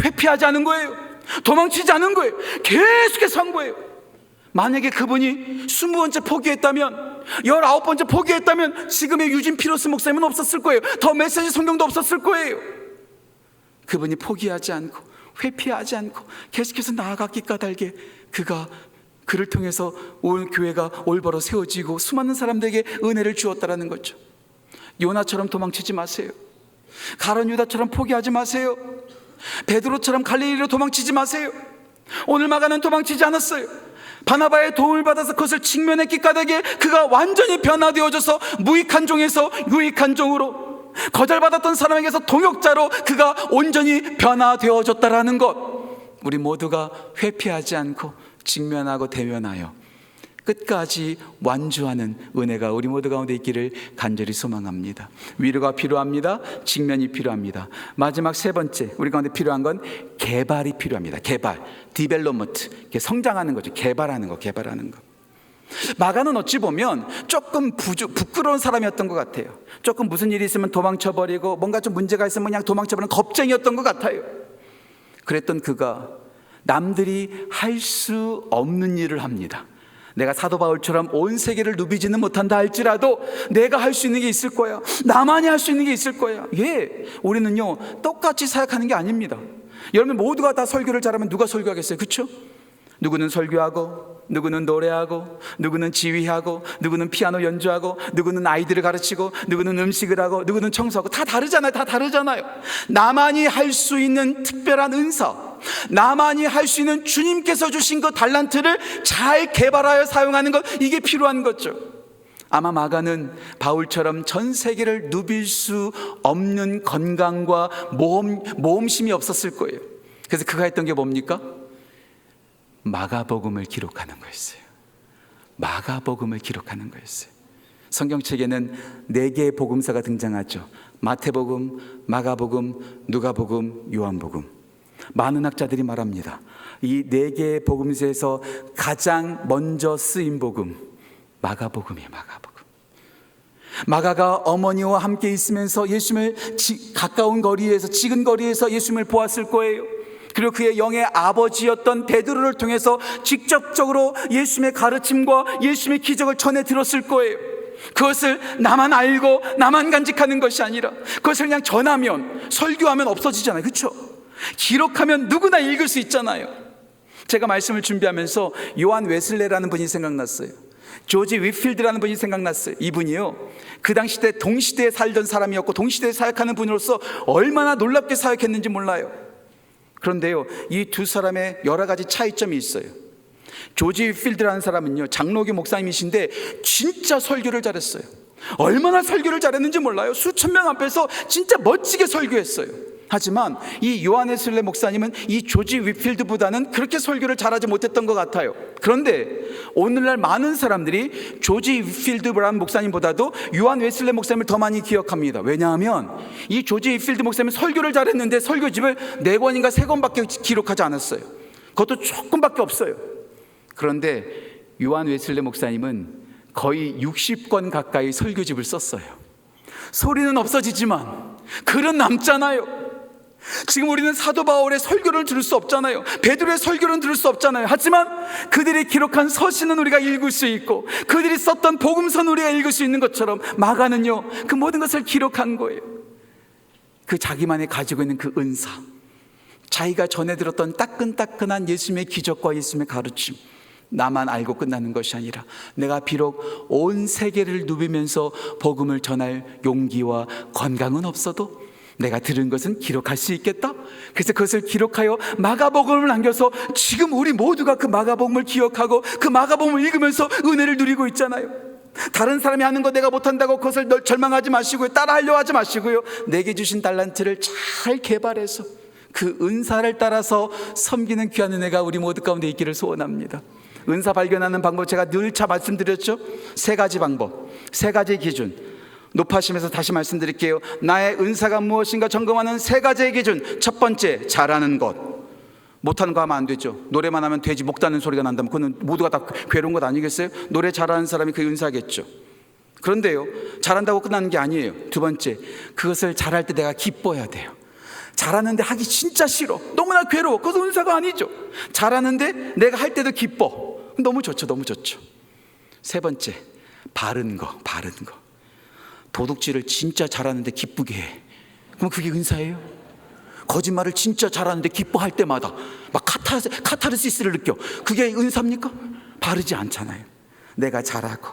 Speaker 3: 회피하지 않은 거예요. 도망치지 않은 거예요. 계속해서 한 거예요. 만약에 그분이 20번째 포기했다면, 19번째 포기했다면 지금의 유진 피러슨 목사님은 없었을 거예요. 더 메시지 성경도 없었을 거예요. 그분이 포기하지 않고 회피하지 않고 계속해서 나아갔기 까닭에 그를 통해서 온 교회가 올바로 세워지고 수많은 사람들에게 은혜를 주었다라는 거죠. 요나처럼 도망치지 마세요. 가룟 유다처럼 포기하지 마세요. 베드로처럼 갈릴리로 도망치지 마세요. 오늘 마가는 도망치지 않았어요. 바나바의 도움을 받아서 그것을 직면했기 까닭에 그가 완전히 변화되어져서 무익한 종에서 유익한 종으로, 거절받았던 사람에게서 동역자로 그가 온전히 변화되어졌다라는 것, 우리 모두가 회피하지 않고 직면하고 대면하여 끝까지 완주하는 은혜가 우리 모두 가운데 있기를 간절히 소망합니다. 위로가 필요합니다. 직면이 필요합니다. 마지막 세 번째, 우리 가운데 필요한 건 개발이 필요합니다. 개발, 디벨롭먼트, 성장하는 거죠. 개발하는 거. 마가는 어찌 보면 조금 부끄러운 사람이었던 것 같아요. 조금 무슨 일이 있으면 도망쳐버리고, 뭔가 좀 문제가 있으면 그냥 도망쳐버리는 겁쟁이였던 것 같아요. 그랬던 그가 남들이 할 수 없는 일을 합니다. 내가 사도 바울처럼 온 세계를 누비지는 못한다 할지라도 내가 할 수 있는 게 있을 거야. 나만이 할 수 있는 게 있을 거야. 예, 우리는요 똑같이 사역하는 게 아닙니다. 여러분 모두가 다 설교를 잘하면 누가 설교하겠어요? 그렇죠? 누구는 설교하고, 누구는 노래하고, 누구는 지휘하고, 누구는 피아노 연주하고, 누구는 아이들을 가르치고, 누구는 음식을 하고, 누구는 청소하고. 다 다르잖아요. 나만이 할 수 있는 특별한 은사, 나만이 할 수 있는 주님께서 주신 그 달란트를 잘 개발하여 사용하는 것, 이게 필요한 거죠. 아마 마가는 바울처럼 전 세계를 누빌 수 없는 건강과 모험심이 없었을 거예요. 그래서 그가 했던 게 뭡니까? 마가복음을 기록하는 거였어요. 마가복음을 기록하는 거였어요. 성경책에는 4개의 복음서가 등장하죠. 마태복음, 마가복음, 누가복음, 요한복음. 많은 학자들이 말합니다. 이 4개의 복음서에서 가장 먼저 쓰인 복음, 마가복음이에요. 마가가 어머니와 함께 있으면서 예수님을 가까운 거리에서, 지근 거리에서 예수님을 보았을 거예요. 그리고 그의 영의 아버지였던 베드로를 통해서 직접적으로 예수님의 가르침과 예수님의 기적을 전해 들었을 거예요. 그것을 나만 알고 나만 간직하는 것이 아니라 그것을 그냥 전하면, 설교하면 없어지잖아요. 그렇죠? 기록하면 누구나 읽을 수 있잖아요. 제가 말씀을 준비하면서 요한 웨슬레라는 분이 생각났어요. 조지 위필드라는 분이 생각났어요. 이분이요, 그 당시 때 동시대에 살던 사람이었고 동시대에 사역하는 분으로서 얼마나 놀랍게 사역했는지 몰라요. 그런데요, 이 두 사람의 여러 가지 차이점이 있어요. 조지 위필드라는 사람은요, 장로교 목사님이신데 진짜 설교를 잘했어요. 얼마나 설교를 잘했는지 몰라요. 수천 명 앞에서 진짜 멋지게 설교했어요. 하지만 이 요한 웨슬레 목사님은 이 조지 위필드보다는 그렇게 설교를 잘하지 못했던 것 같아요. 그런데 오늘날 많은 사람들이 조지 위필드라는 목사님보다도 요한 웨슬레 목사님을 더 많이 기억합니다. 왜냐하면 이 조지 위필드 목사님은 설교를 잘했는데 설교집을 4권인가 3권밖에 기록하지 않았어요. 그것도 조금밖에 없어요. 그런데 요한 웨슬레 목사님은 거의 60권 가까이 설교집을 썼어요. 소리는 없어지지만 글은 남잖아요. 지금 우리는 사도 바울의 설교를 들을 수 없잖아요. 베드로의 설교는 들을 수 없잖아요. 하지만 그들이 기록한 서신은 우리가 읽을 수 있고 그들이 썼던 복음서는 우리가 읽을 수 있는 것처럼 마가는요, 그 모든 것을 기록한 거예요. 그 자기만이 가지고 있는 그 은사, 자기가 전해 들었던 따끈따끈한 예수님의 기적과 예수님의 가르침, 나만 알고 끝나는 것이 아니라 내가 비록 온 세계를 누비면서 복음을 전할 용기와 건강은 없어도 내가 들은 것은 기록할 수 있겠다. 그래서 그것을 기록하여 마가복음을 남겨서 지금 우리 모두가 그 마가복음을 기억하고 그 마가복음을 읽으면서 은혜를 누리고 있잖아요. 다른 사람이 하는 거 내가 못한다고 그것을 절망하지 마시고요, 따라하려 하지 마시고요, 내게 주신 달란트를 잘 개발해서 그 은사를 따라서 섬기는 귀한 은혜가 우리 모두 가운데 있기를 소원합니다. 은사 발견하는 방법 제가 늘 말씀드렸죠. 3가지 방법, 3가지 기준. 높아심에서 다시 말씀드릴게요. 나의 은사가 무엇인가 점검하는 3가지의 기준. 첫 번째, 잘하는 것. 못하는 거 하면 안 되죠. 노래만 하면 돼지 목 닿는 소리가 난다면 그건 모두가 다 괴로운 것 아니겠어요? 노래 잘하는 사람이 그 은사겠죠. 그런데요, 잘한다고 끝나는 게 아니에요. 두 번째, 그것을 잘할 때 내가 기뻐해야 돼요. 잘하는데 하기 진짜 싫어, 너무나 괴로워, 그것은 은사가 아니죠. 잘하는데 내가 할 때도 기뻐, 너무 좋죠, 너무 좋죠. 세 번째, 바른 거. 도둑질을 진짜 잘하는데 기쁘게 해, 그럼 그게 은사예요? 거짓말을 진짜 잘하는데 기뻐할 때마다 막 카타르시스를 느껴, 그게 은사입니까? 바르지 않잖아요. 내가 잘하고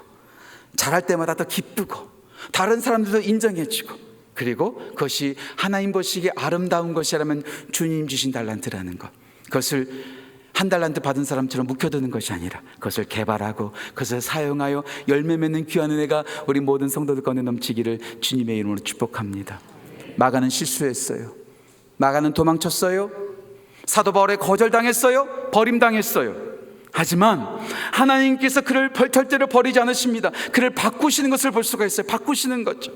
Speaker 3: 잘할 때마다 더 기쁘고 다른 사람들도 인정해주고, 그리고 그것이 하나님 보시기에 아름다운 것이라면 주님 주신 달란트라는 것, 그것을 한 달란트 받은 사람처럼 묵혀두는 것이 아니라 그것을 개발하고 그것을 사용하여 열매 맺는 귀한 은혜가 우리 모든 성도들 가운데 넘치기를 주님의 이름으로 축복합니다. 마가는 실수했어요. 마가는 도망쳤어요. 사도 바울에 거절당했어요. 버림당했어요. 하지만 하나님께서 그를 절대로 버리지 않으십니다. 그를 바꾸시는 것을 볼 수가 있어요. 바꾸시는 거죠.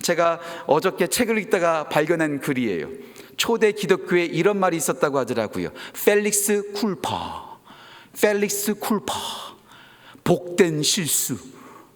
Speaker 3: 제가 어저께 책을 읽다가 발견한 글이에요. 초대 기독교에 이런 말이 있었다고 하더라고요. 펠릭스 쿨파. 복된 실수,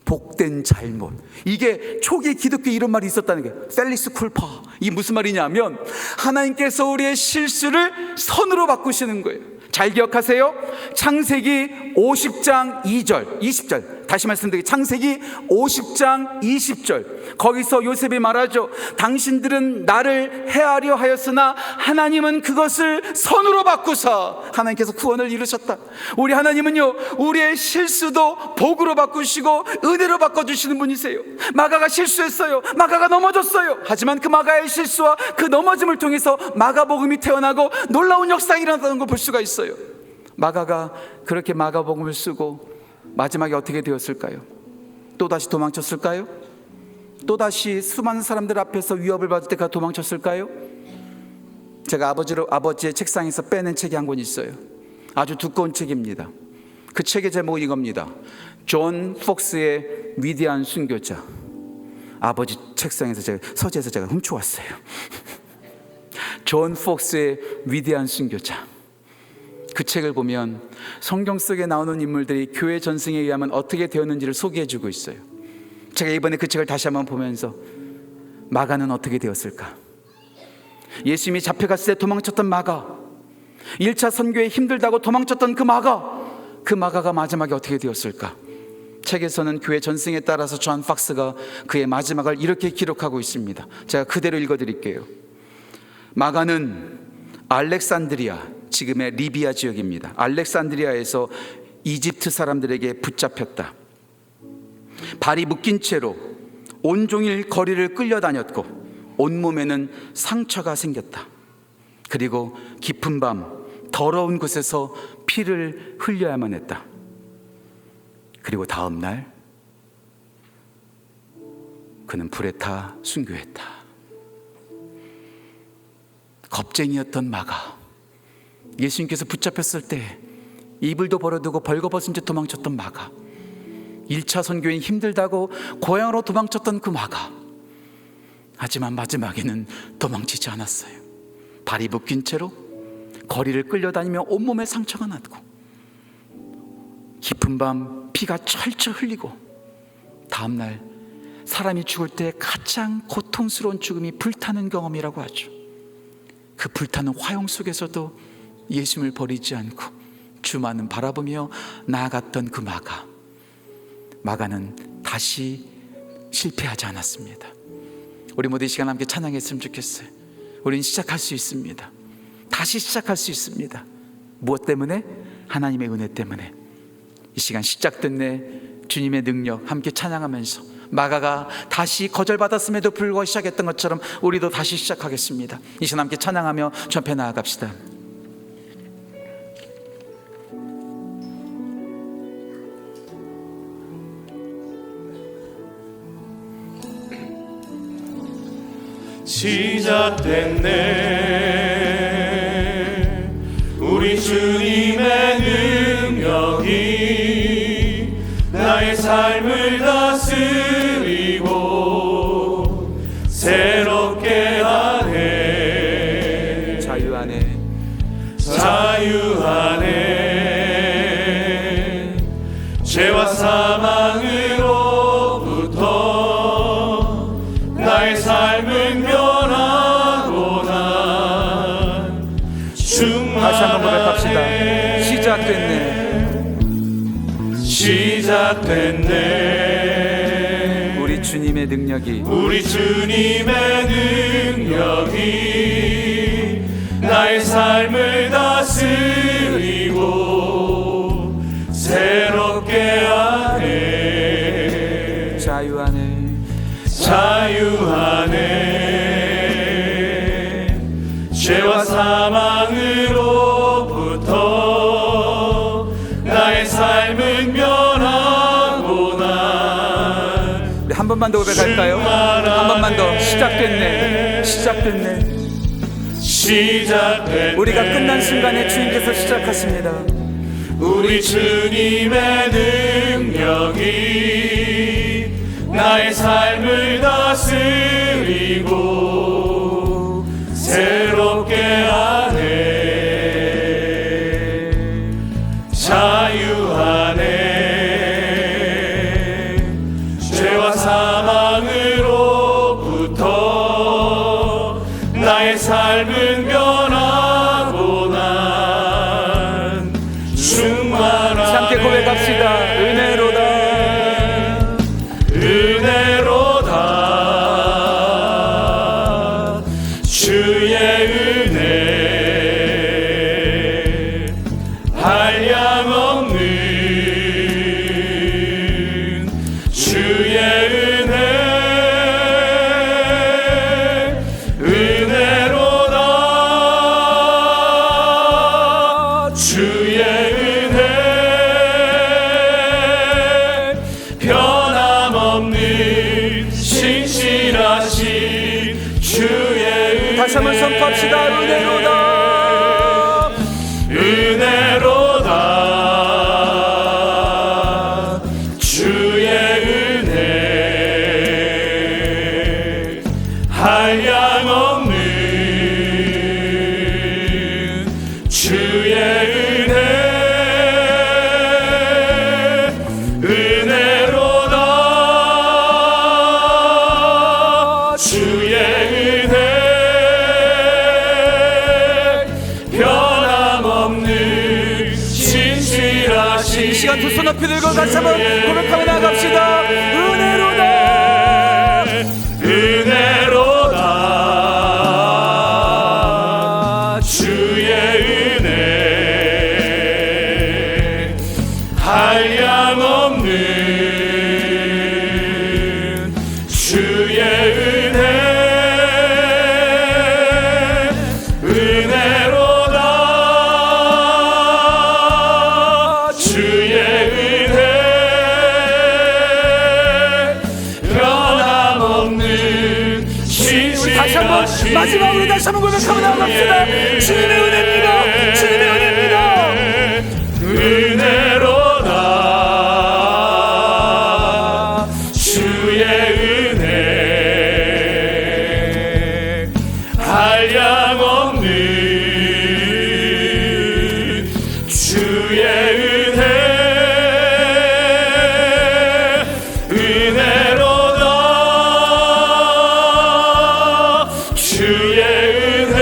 Speaker 3: 복된 잘못. 이게 초기 기독교에 이런 말이 있었다는 거예요. 펠릭스 쿨파. 이게 무슨 말이냐면 하나님께서 우리의 실수를 선으로 바꾸시는 거예요. 잘 기억하세요. 창세기 50장 2절 20절 다시 말씀드리겠습니다. 창세기 50장 20절 거기서 요셉이 말하죠. 당신들은 나를 해하려 하였으나 하나님은 그것을 선으로 바꾸사 하나님께서 구원을 이루셨다. 우리 하나님은요, 우리의 실수도 복으로 바꾸시고 은혜로 바꿔주시는 분이세요. 마가가 실수했어요. 마가가 넘어졌어요. 하지만 그 마가의 실수와 그 넘어짐을 통해서 마가복음이 태어나고 놀라운 역사가 일어났다는 걸 볼 수가 있어요. 마가가 그렇게 마가복음을 쓰고 마지막에 어떻게 되었을까요? 또다시 도망쳤을까요? 또다시 수많은 사람들 앞에서 위협을 받을 때 그가 도망쳤을까요? 제가 아버지의 책상에서 빼낸 책이 한 권 있어요. 아주 두꺼운 책입니다. 그 책의 제목은 이겁니다. 존 폭스의 위대한 순교자. 아버지 책상에서 서재에서 제가 훔쳐왔어요. 존 폭스의 위대한 순교자. 그 책을 보면 성경 속에 나오는 인물들이 교회 전승에 의하면 어떻게 되었는지를 소개해주고 있어요. 제가 이번에 그 책을 다시 한번 보면서 마가는 어떻게 되었을까? 예수님이 잡혀갔을 때 도망쳤던 마가, 1차 선교에 힘들다고 도망쳤던 그 마가가 마지막에 어떻게 되었을까? 책에서는 교회 전승에 따라서 존 폭스가 그의 마지막을 이렇게 기록하고 있습니다. 제가 그대로 읽어드릴게요. 마가는 알렉산드리아, 지금의 리비아 지역입니다. 알렉산드리아에서 이집트 사람들에게 붙잡혔다. 발이 묶인 채로 온종일 거리를 끌려다녔고 온몸에는 상처가 생겼다. 그리고 깊은 밤 더러운 곳에서 피를 흘려야만 했다. 그리고 다음 날 그는 불에 타 순교했다. 겁쟁이였던 마가, 예수님께서 붙잡혔을 때 이불도 버려두고 벌거벗은 채 도망쳤던 마가, 1차 선교인 힘들다고 고향으로 도망쳤던 그 마가, 하지만 마지막에는 도망치지 않았어요. 발이 묶인 채로 거리를 끌려다니며 온몸에 상처가 났고 깊은 밤 피가 철철 흘리고 다음날 사람이 죽을 때 가장 고통스러운 죽음이 불타는 경험이라고 하죠. 그 불타는 화용 속에서도 예수님을 버리지 않고 주만은 바라보며 나아갔던 그 마가는 다시 실패하지 않았습니다. 우리 모두 이 시간 함께 찬양했으면 좋겠어요. 우리는 시작할 수 있습니다. 다시 시작할 수 있습니다. 무엇 때문에? 하나님의 은혜 때문에. 이 시간 시작됐네, 주님의 능력 함께 찬양하면서 마가가 다시 거절받았음에도 불구하고 시작했던 것처럼 우리도 다시 시작하겠습니다. 이 시간 함께 찬양하며 전패 나아갑시다.
Speaker 4: 시작됐네. 우리 주님의 능력이 나의 삶을 다스리고 새롭게 하네.
Speaker 2: 자유하네.
Speaker 4: 자유하네. 죄와 사망으로부터 나의 삶은 변하고 난
Speaker 2: 다시 한번 고백합시다. 시작됐네. 우리 주님의 능력이
Speaker 4: 나의 삶을 다스리고 새롭게 하네. 자유하네. 죄와 사망으로부터 나의 삶은 변하고 난
Speaker 2: 한 번만 더 고백할까요? 한 번만 더. 시작됐네. 우리가 끝난 순간에 주님께서 시작하십니다.
Speaker 4: 우리 주님의 능력이 나의 삶을 다스리고 새롭게 하네. 자유하네. 죄와 사망으로부터 나의 삶은 변하고 난 충만하네.
Speaker 2: 함께 고백합시다.
Speaker 4: 은혜로다. 주의 은혜 한량없는 주의 은혜. 은혜로다. 주의 은혜 변함없는 신실하신 주의 은혜.
Speaker 2: 다시 한번 선포합시다.
Speaker 4: 은혜로다. 주의 은혜 한량없는 주의 은혜. 은혜로다. 주의 은혜 변함없는 신실하신
Speaker 2: 이 시간 두 손 높이 들고 다시 한번 고백하며 나갑시다. 은혜로다.
Speaker 4: 주의 은혜 한량없는
Speaker 3: 마지막으로 다시 한번 고백하며 나갑시다. 주님의 은혜입니다. 주님의 은혜입니다.
Speaker 4: 은혜로다 주의 은혜 한량없는 주의 은혜 은혜로다 주의 은혜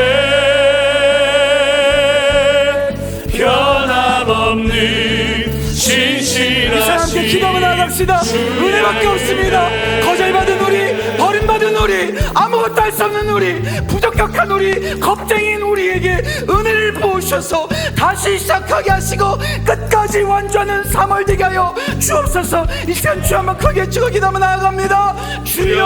Speaker 4: 변함없는
Speaker 3: 함께 기도하며 나갑시다. 은혜밖에 없습니다. 거절받은 우리, 버림받은 우리, 아무것도 할 수 없는 우리, 부적격한 우리, 겁쟁이인 우리에게 은혜를 부으셔서 다시 시작하게 하시고 끝까지 완주하는 3월 되게 하여 주옵소서. 이 시간 주 한번 크게 찍어 기도하며 나아갑니다. 주여,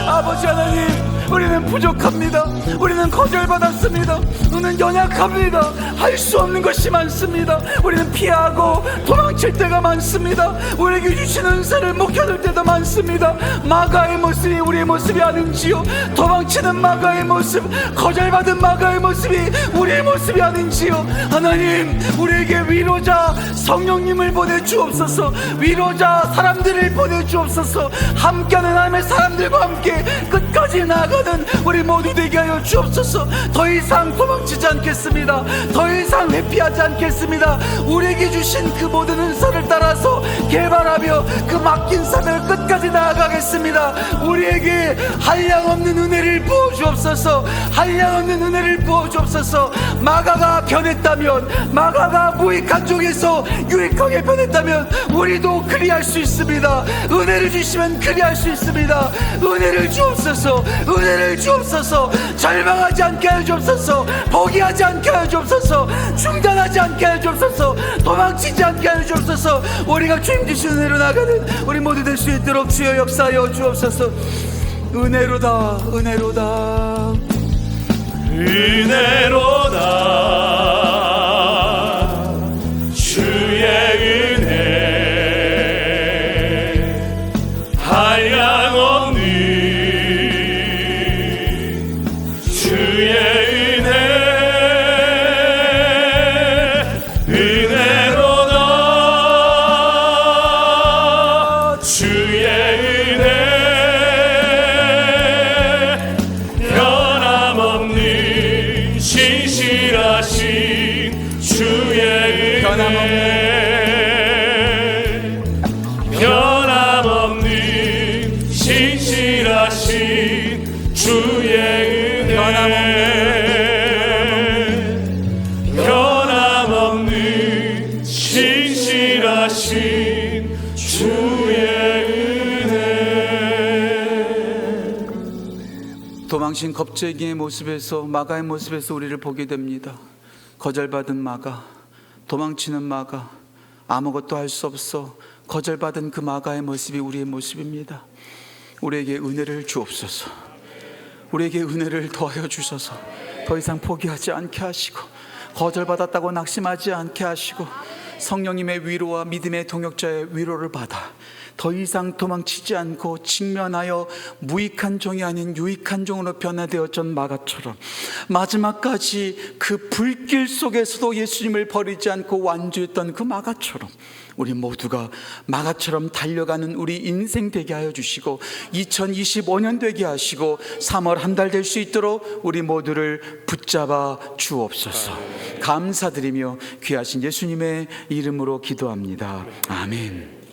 Speaker 3: 아버지 하나님, 우리는 부족합니다. 우리는 거절받았습니다. 우리는 연약합니다. 할 수 없는 것이 많습니다. 우리는 피하고 도망칠 때가 많습니다. 우리에게 주신 은사를 못 견딜 때도 많습니다. 마가의 모습이 우리의 모습이 아닌지요? 도망치는 마가의 모습, 거절받은 마가의 모습이 우리의 모습이 아닌지요? 하나님, 우리에게 위로자 성령님을 보내주옵소서. 위로자 사람들을 보내주옵소서. 함께하는 하나님의 사람들과 함께 끝까지 나아가는 우리 모두 되게 하여 주옵소서. 더 이상 도망치지 않겠습니다. 더 이상 회피하지 않겠습니다. 우리에게 주신 그 모든 은사를 따라서 개발하며 그 맡긴 사명을 끝까지 나아가겠습니다. 우리에게 한량없는 은혜를 부어주옵소서. 한량없는 은혜를 부어주옵소서. 마가가 변했다면, 마가가 무익한 종에서 유익하게 변했다면 우리도 그리할 수 있습니다. 은혜를 주시면 그리할 수 있습니다. 은혜를 주옵소서. 은혜를 주옵소서. 절망하지 않게 하여 주옵소서. 포기하지 않게 하여 주옵소서. 중단하지 않게 하여 주옵소서. 도망치지 않게 하여 주옵소서. 우리가 주님 주신 은혜로 나가는 우리 모두 될 수 있도록 주여 역사하여 주옵소서. 은혜로다, 은혜로다,
Speaker 4: 은혜로다 주의 은혜 한량없는 주의 은혜 은혜로다 주의 은혜 변함없는 신실하신 주의 은혜 변함없는 신실하신 주의 은혜 변함없는 신실하신 주의 은혜.
Speaker 3: 도망친 겁쟁이의 모습에서, 마가의 모습에서 우리를 보게 됩니다. 거절받은 마가, 도망치는 마가, 아무것도 할 수 없어 거절받은 그 마가의 모습이 우리의 모습입니다. 우리에게 은혜를 주옵소서. 우리에게 은혜를 더하여 주셔서 더 이상 포기하지 않게 하시고, 거절받았다고 낙심하지 않게 하시고, 성령님의 위로와 믿음의 동역자의 위로를 받아 더 이상 도망치지 않고 직면하여 무익한 종이 아닌 유익한 종으로 변화되었던 마가처럼 마지막까지 그 불길 속에서도 예수님을 버리지 않고 완주했던 그 마가처럼 우리 모두가 마가처럼 달려가는 우리 인생 되게 하여 주시고 2025년 되게 하시고 3월 한 달 될 수 있도록 우리 모두를 붙잡아 주옵소서. 감사드리며 귀하신 예수님의 이름으로 기도합니다. 아멘.